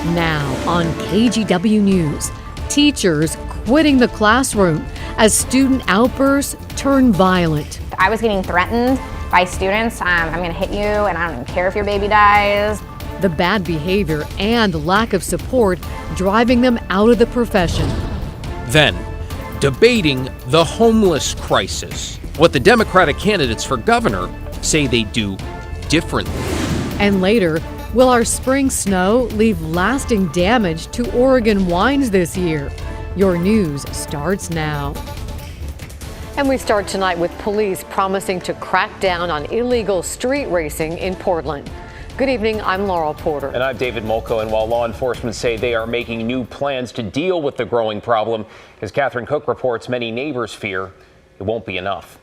Now on KGW News, teachers quitting the classroom as student outbursts turn violent. I was getting threatened by students. I'm going to hit you and I don't even care if your baby dies. The bad behavior and lack of support driving them out of the profession. Then, debating the homeless crisis. What the Democratic candidates for governor say they do differently. And later, will our spring snow leave lasting damage to Oregon wines this year? Your news starts now. And we start tonight with police promising to crack down on illegal street racing in Portland. Good evening, I'm Laurel Porter. And I'm David Molko, and while law enforcement say they are making new plans to deal with the growing problem, as Catherine Cook reports, many neighbors fear it won't be enough.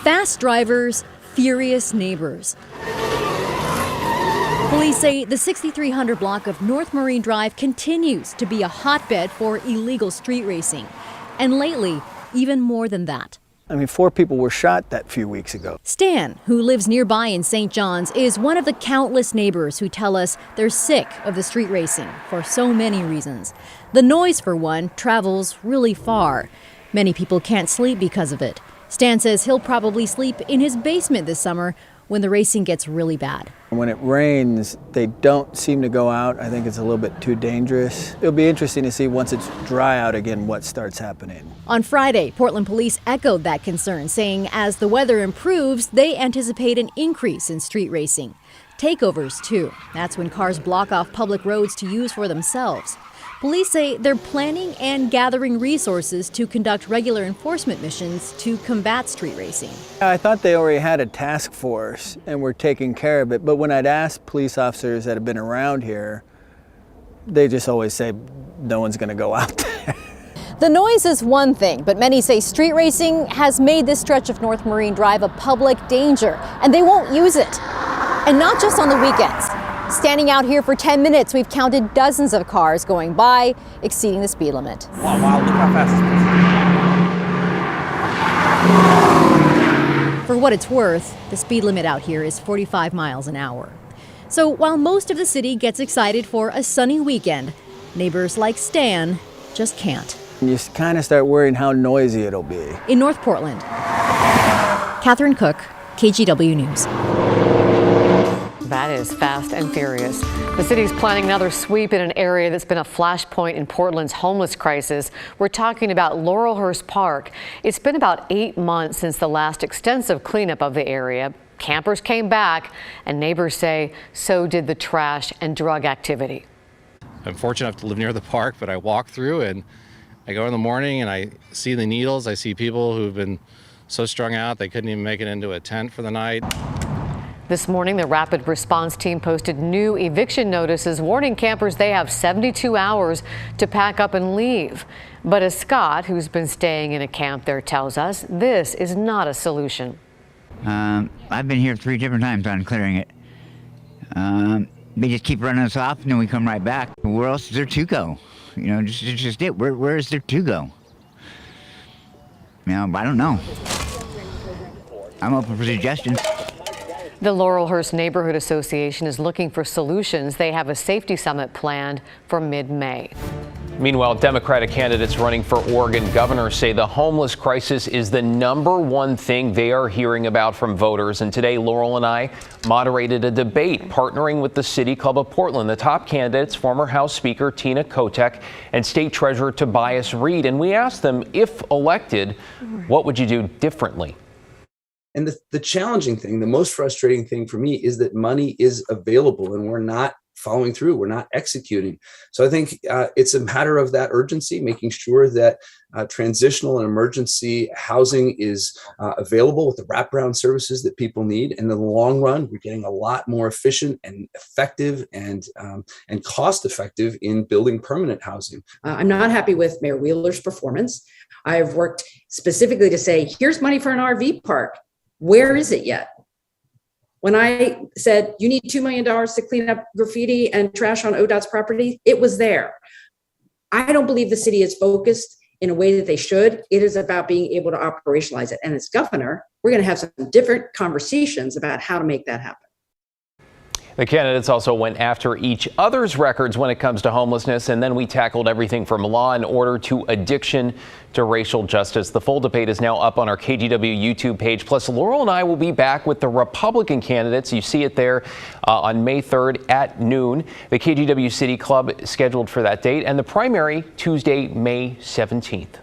Fast drivers, furious neighbors. Police say the 6300 block of North Marine Drive continues to be a hotbed for illegal street racing. And lately, even more than that. 4 people were shot that few weeks ago. Stan, who lives nearby in St. John's, is one of the countless neighbors who tell us they're sick of the street racing for so many reasons. The noise, for one, travels really far. Many people can't sleep because of it. Stan says he'll probably sleep in his basement this summer when the racing gets really bad. When it rains, they don't seem to go out. I think it's a little bit too dangerous. It'll be interesting to see once it's dry out again what starts happening. On Friday, Portland police echoed that concern, saying as the weather improves, they anticipate an increase in street racing. Takeovers, too. That's when cars block off public roads to use for themselves. Police say they're planning and gathering resources to conduct regular enforcement missions to combat street racing. I thought they already had a task force and were taking care of it, but when I'd ask police officers that have been around here, they just always say no one's going to go out there. The noise is one thing, but many say street racing has made this stretch of North Marine Drive a public danger, and they won't use it. And not just on the weekends. Standing out here for 10 minutes, we've counted dozens of cars going by, exceeding the speed limit. Wow, look how fast this is. For what it's worth, the speed limit out here is 45 miles an hour. So while most of the city gets excited for a sunny weekend, neighbors like Stan just can't. You kind of start worrying how noisy it'll be. In North Portland, Catherine Cook, KGW News. That is fast and furious. The city's planning another sweep in an area that's been a flashpoint in Portland's homeless crisis. We're talking about Laurelhurst Park. It's been about 8 months since the last extensive cleanup of the area. Campers came back, and neighbors say so did the trash and drug activity. I'm fortunate enough to live near the park, but I walk through and I go in the morning and I see the needles. I see people who've been so strung out they couldn't even make it into a tent for the night. This morning, the rapid response team posted new eviction notices warning campers they have 72 hours to pack up and leave. But as Scott, who's been staying in a camp there, tells us, this is not a solution. I've been here 3 different times on clearing it. They just keep running us off and then we come right back. Where else is there to go? Just it. Where is there to go? I don't know. I'm open for suggestions. The Laurelhurst Neighborhood Association is looking for solutions. They have a safety summit planned for mid-May. Meanwhile, Democratic candidates running for Oregon governor say the homeless crisis is the #1 thing they are hearing about from voters. And today, Laurel and I moderated a debate partnering with the City Club of Portland. The top candidates, former House Speaker Tina Kotek and State Treasurer Tobias Reed. And we asked them, if elected, what would you do differently? And the challenging thing, the most frustrating thing for me is that money is available and we're not following through. We're not executing. So I think it's a matter of that urgency, making sure that transitional and emergency housing is available with the wraparound services that people need. And in the long run, we're getting a lot more efficient and effective and cost effective in building permanent housing. I'm not happy with Mayor Wheeler's performance. I've worked specifically to say, here's money for an RV park. Where is it yet? When I said you need $2 million to clean up graffiti and trash on ODOT's property, it was there. I don't believe the city is focused in a way that they should. It is about being able to operationalize it. And as governor, we're going to have some different conversations about how to make that happen. The candidates also went after each other's records when it comes to homelessness, and then we tackled everything from law and order to addiction to racial justice. The full debate is now up on our KGW YouTube page. Plus, Laurel and I will be back with the Republican candidates. You see it there on May 3rd at noon. The KGW City Club is scheduled for that date, and the primary Tuesday, May 17th.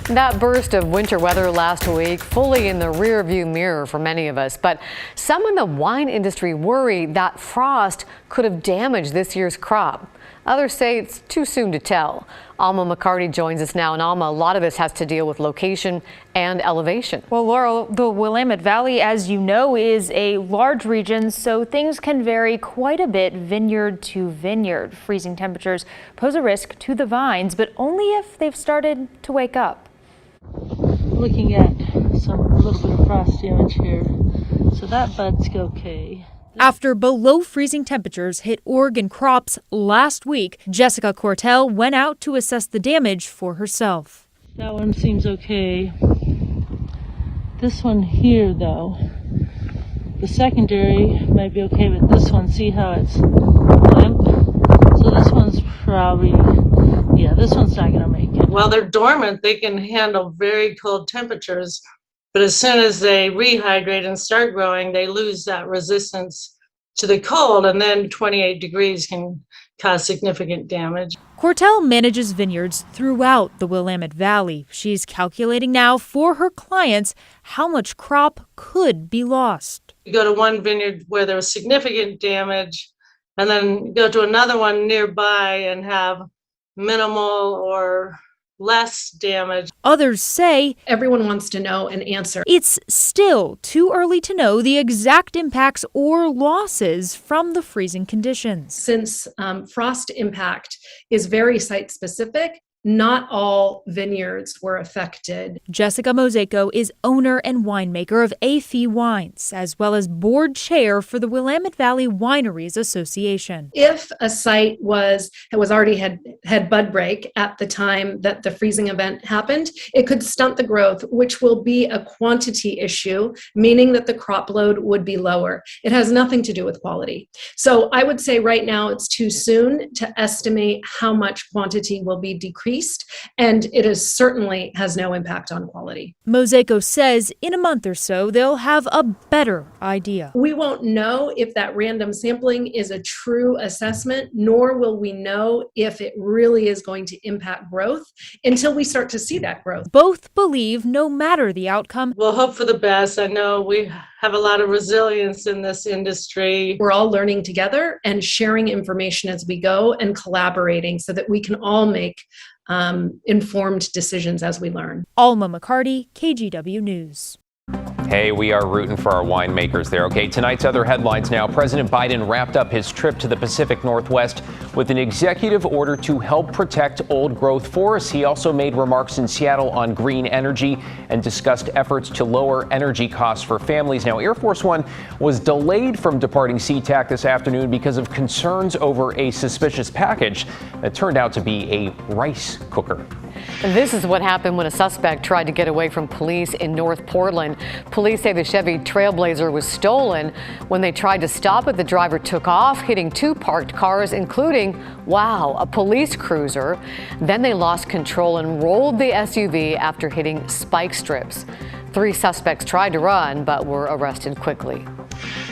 That burst of winter weather last week fully in the rearview mirror for many of us, but some in the wine industry worry that frost could have damaged this year's crop. Others say it's too soon to tell. Alma McCarty joins us now, and Alma, a lot of this has to deal with location and elevation. Well, Laurel, the Willamette Valley, as you know, is a large region, so things can vary quite a bit vineyard to vineyard. Freezing temperatures pose a risk to the vines, but only if they've started to wake up. Looking at a little bit of frost damage here, so that bud's okay. After below freezing temperatures hit Oregon crops last week, Jessica Cortell went out to assess the damage for herself. That one seems okay. This one here, though, the secondary might be okay, but this one, see how it's limp? So this one's probably, yeah, this one's not gonna make it. While they're dormant, they can handle very cold temperatures. But as soon as they rehydrate and start growing, they lose that resistance to the cold, and then 28 degrees can cause significant damage. Cortell manages vineyards throughout the Willamette Valley. She's calculating now for her clients how much crop could be lost. You go to one vineyard where there was significant damage, and then go to another one nearby and have minimal or less damage. Others say Everyone wants to know an answer. it's still too early to know the exact impacts or losses from the freezing conditions. Since frost impact is very site specific, not all vineyards were affected. Jessica Mosaico is owner and winemaker of AFI Wines, as well as board chair for the Willamette Valley Wineries Association. If a site was already had bud break at the time that the freezing event happened, it could stunt the growth, which will be a quantity issue, meaning that the crop load would be lower. It has nothing to do with quality. So I would say right now it's too soon to estimate how much quantity will be decreased, and it is certainly has no impact on quality. Mosaico says in a month or so, they'll have a better idea. We won't know if that random sampling is a true assessment, nor will we know if it really is going to impact growth until we start to see that growth. Both believe no matter the outcome, We'll hope for the best. I know we have a lot of resilience in this industry. We're all learning together and sharing information as we go and collaborating so that we can all make informed decisions as we learn. Alma McCarty, KGW News. Hey, we are rooting for our winemakers there. Okay, tonight's other headlines now. President Biden wrapped up his trip to the Pacific Northwest with an executive order to help protect old growth forests. He also made remarks in Seattle on green energy and discussed efforts to lower energy costs for families. Now, Air Force One was delayed from departing SeaTac this afternoon because of concerns over a suspicious package that turned out to be a rice cooker. And this is what happened when a suspect tried to get away from police in North Portland. Police say the Chevy Trailblazer was stolen. When they tried to stop it, the driver took off, hitting two parked cars, including, wow, a police cruiser. Then they lost control and rolled the SUV after hitting spike strips. 3 suspects tried to run, but were arrested quickly.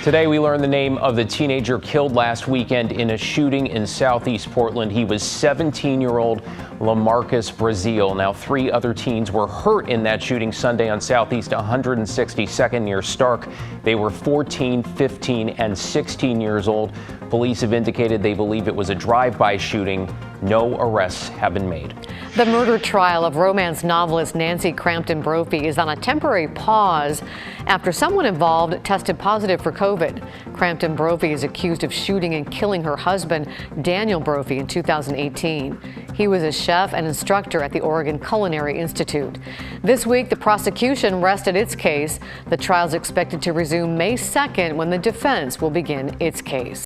Today, we learned the name of the teenager killed last weekend in a shooting in southeast Portland. He was 17-year-old LaMarcus Brazil. Now, 3 other teens were hurt in that shooting Sunday on Southeast 162nd near Stark. They were 14, 15, and 16 years old. Police have indicated they believe it was a drive-by shooting. No arrests have been made. The murder trial of romance novelist Nancy Crampton Brophy is on a temporary pause after someone involved tested positive for COVID. Crampton Brophy is accused of shooting and killing her husband, Daniel Brophy, in 2018. He was a chef and instructor at the Oregon Culinary Institute. This week, the prosecution rested its case. The trial is expected to resume May 2nd when the defense will begin its case.